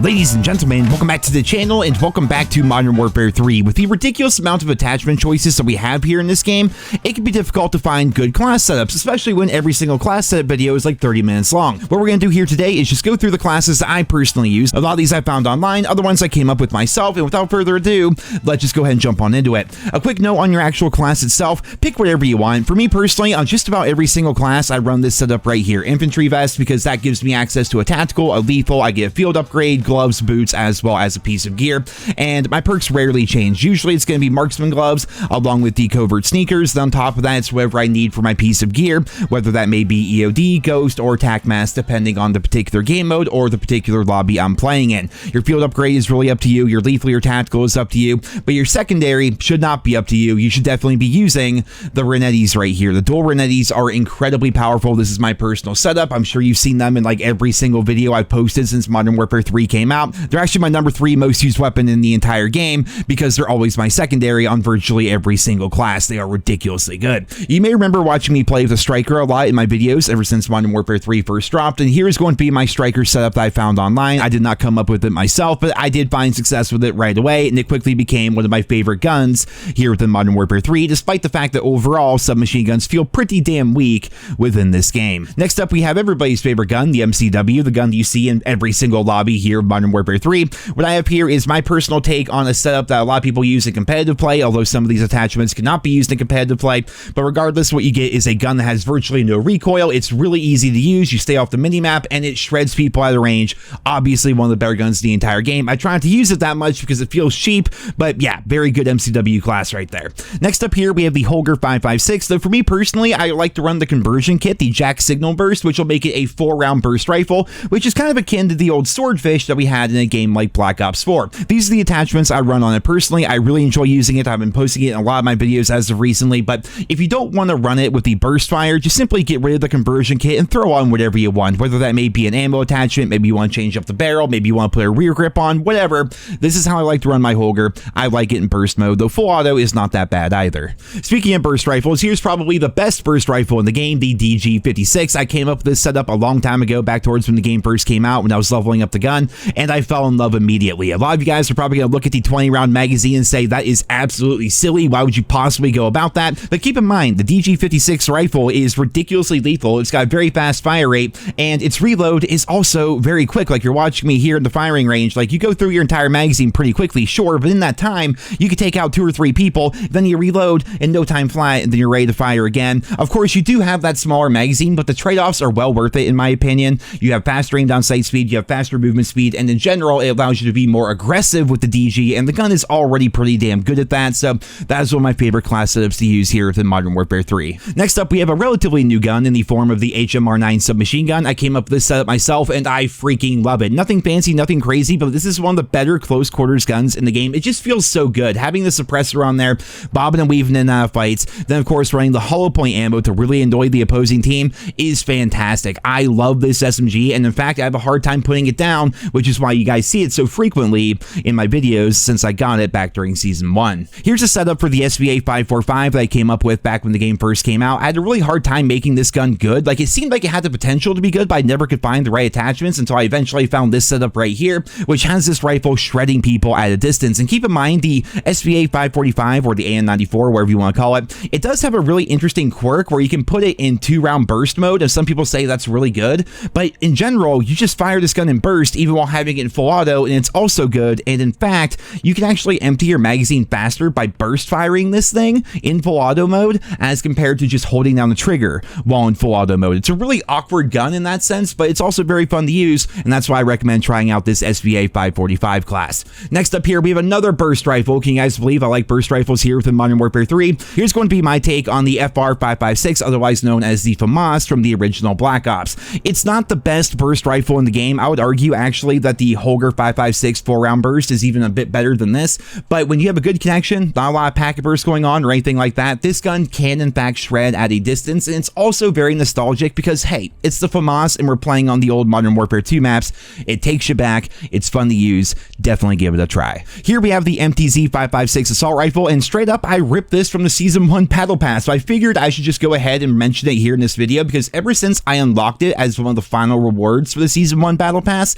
Ladies and gentlemen, welcome back to the channel and welcome back to Modern Warfare 3. With the ridiculous amount of attachment choices that we have here in this game, it can be difficult to find good class setups, especially when every single class setup video is like 30 minutes long. What we're going to do here today is just go through the classes that I personally use. A lot of these I found online, other ones I came up with myself, and without further ado, let's just go ahead and jump on into it. A quick note on your actual class itself, pick whatever you want. For me personally, on just about every single class, I run this setup right here. Infantry vest, because that gives me access to a tactical, a lethal, I get a field upgrade, gloves, boots, as well as a piece of gear, and my perks rarely change. Usually it's going to be marksman gloves along with the covert sneakers. Then on top of that, it's whatever I need for my piece of gear, whether that may be EOD, ghost, or tac mask, depending on the particular game mode or the particular lobby I'm playing in. Your field upgrade is really up to you. Your lethal, your tactical is up to you, but your secondary should not be up to you. You should definitely be using the Renettis right here. The dual Renettis are incredibly powerful. This is my personal setup. I'm sure you've seen them in like every single video I've posted since Modern Warfare 3 came out. They're actually my number 3 most used weapon in the entire game because they're always my secondary on virtually every single class. They are ridiculously good. You may remember watching me play with a striker a lot in my videos ever since Modern Warfare 3 first dropped, and here's going to be my striker setup that I found online. I did not come up with it myself, but I did find success with it right away, and it quickly became one of my favorite guns here within Modern Warfare 3, despite the fact that overall submachine guns feel pretty damn weak within this game. Next up, we have everybody's favorite gun, the MCW, the gun that you see in every single lobby here of Modern Warfare 3. What I have here is my personal take on a setup that a lot of people use in competitive play, although some of these attachments cannot be used in competitive play. But regardless, what you get is a gun that has virtually no recoil. It's really easy to use. You stay off the minimap and it shreds people out of range. Obviously, one of the better guns in the entire game. I try not to use it that much because it feels cheap, but yeah, very good MCW class right there. Next up here, we have the Holger 556, though for me personally, I like to run the conversion kit, the Jack Signal Burst, which will make it a 4-round burst rifle, which is kind of akin to the old Swordfish that we had in a game like Black Ops 4. These are the attachments I run on it personally. I really enjoy using it. I've been posting it in a lot of my videos as of recently, but if you don't want to run it with the burst fire, just simply get rid of the conversion kit and throw on whatever you want, whether that may be an ammo attachment, maybe you want to change up the barrel, maybe you want to put a rear grip on, whatever. This is how I like to run my Holger. I like it in burst mode, though full auto is not that bad either. Speaking of burst rifles, here's probably the best burst rifle in the game, the DG56. I came up with this setup a long time ago, back towards when the game first came out, when I was leveling up the gun, and I fell in love immediately. A lot of you guys are probably going to look at the 20-round magazine and say, that is absolutely silly. Why would you possibly go about that? But keep in mind, the DG56 rifle is ridiculously lethal. It's got a very fast fire rate, and its reload is also very quick. Like you're watching me here in the firing range, like you go through your entire magazine pretty quickly, sure, but in that time, you could take out 2 or 3 people, then you reload in no time flat, and then you're ready to fire again. Of course, you do have that smaller magazine, but the trade-offs are well worth it, in my opinion. You have faster aim down sight speed, you have faster movement speed, and in general, it allows you to be more aggressive with the DG, and the gun is already pretty damn good at that, so that is one of my favorite class setups to use here within Modern Warfare 3. Next up, we have a relatively new gun in the form of the HMR9 submachine gun. I came up with this setup myself, and I freaking love it. Nothing fancy, nothing crazy, but this is one of the better close quarters guns in the game. It just feels so good. Having the suppressor on there, bobbing and weaving in and out of fights, then of course running the hollow point ammo to really annoy the opposing team is fantastic. I love this SMG, and in fact, I have a hard time putting it down, which is why you guys see it so frequently in my videos since I got it back during Season 1. Here's a setup for the SVA 545 that I came up with back when the game first came out. I had a really hard time making this gun good. Like, it seemed like it had the potential to be good, but I never could find the right attachments until I eventually found this setup right here, which has this rifle shredding people at a distance. And keep in mind, the SVA 545 or the AN94, whatever you want to call it, it does have a really interesting quirk where you can put it in 2-round burst mode, and some people say that's really good, but in general, you just fire this gun in burst even while having it in full auto, and it's also good. And in fact, you can actually empty your magazine faster by burst firing this thing in full auto mode as compared to just holding down the trigger while in full auto mode. It's a really awkward gun in that sense, but it's also very fun to use, and that's why I recommend trying out this SVA 545 class. Next up here, we have another burst rifle. Can you guys believe I like burst rifles here within Modern Warfare 3? Here's going to be my take on the FR 556, otherwise known as the FAMAS from the original Black Ops. It's not the best burst rifle in the game. I would argue actually that the Holger 556 4-round burst is even a bit better than this, but when you have a good connection, not a lot of packet bursts going on or anything like that, this gun can in fact shred at a distance, and it's also very nostalgic because, hey, it's the FAMAS and we're playing on the old Modern Warfare 2 maps. It takes you back. It's fun to use. Definitely give it a try. Here we have the MTZ 556 assault rifle, and straight up, I ripped this from the Season 1 Battle Pass, so I figured I should just go ahead and mention it here in this video because ever since I unlocked it as one of the final rewards for the Season 1 Battle Pass,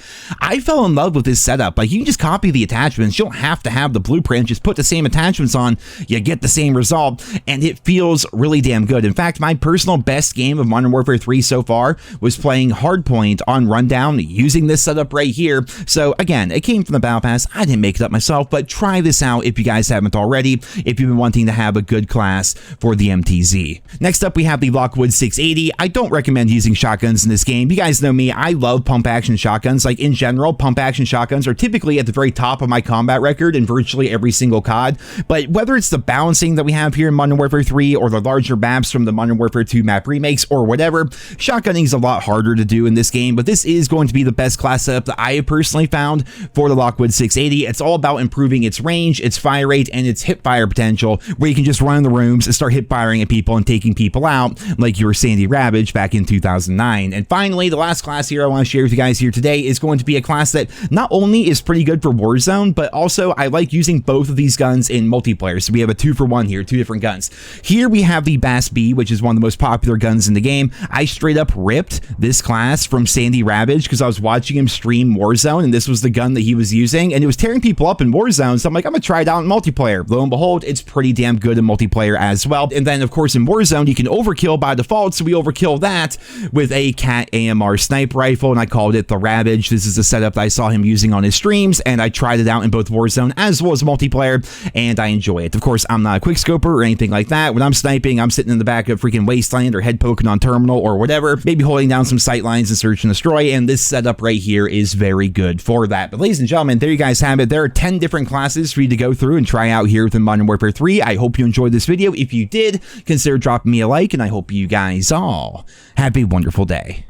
I fell in love with this setup. Like, you can just copy the attachments. You don't have to have the blueprint. Just put the same attachments on, you get the same result, and it feels really damn good. In fact, my personal best game of Modern Warfare 3 so far was playing Hardpoint on Rundown using this setup right here. So again, it came from the Battle Pass. I didn't make it up myself, but try this out if you guys haven't already, if you've been wanting to have a good class for the MTZ. Next up, we have the Lockwood 680. I don't recommend using shotguns in this game. You guys know me, I love pump action shotguns. Like, in general, pump action shotguns are typically at the very top of my combat record in virtually every single COD, but whether it's the balancing that we have here in Modern Warfare 3 or the larger maps from the Modern Warfare 2 map remakes or whatever, shotgunning is a lot harder to do in this game, but this is going to be the best class setup that I have personally found for the Lockwood 680. It's all about improving its range, its fire rate, and its hip fire potential, where you can just run in the rooms and start hip firing at people and taking people out like you were Sandy Ravage back in 2009. And finally, the last class here I want to share with you guys here today is going to be a class that not only is pretty good for Warzone, but also I like using both of these guns in multiplayer. So we have a 2-for-1 here, 2 different guns. Here we have the Bass B, which is one of the most popular guns in the game. I straight up ripped this class from Sandy Ravage because I was watching him stream Warzone, and this was the gun that he was using, and it was tearing people up in Warzone. So I'm like, I'm gonna try it out in multiplayer. Lo and behold, it's pretty damn good in multiplayer as well. And then of course in Warzone you can overkill by default, so we overkill that with a Cat AMR sniper rifle, and I called it the Ravage. This is a setup that I saw him using on his streams, and I tried it out in both Warzone as well as multiplayer, and I enjoy it. Of course, I'm not a quick scoper or anything like that. When I'm sniping, I'm sitting in the back of freaking Wasteland or head poking on terminal or whatever, maybe holding down some sight lines and search and destroy, and this setup right here is very good for that. But ladies and gentlemen, there you guys have it. There are 10 different classes for you to go through and try out here within Modern Warfare 3. I hope you enjoyed this video. If you did, consider dropping me a like, and I hope you guys all have a wonderful day.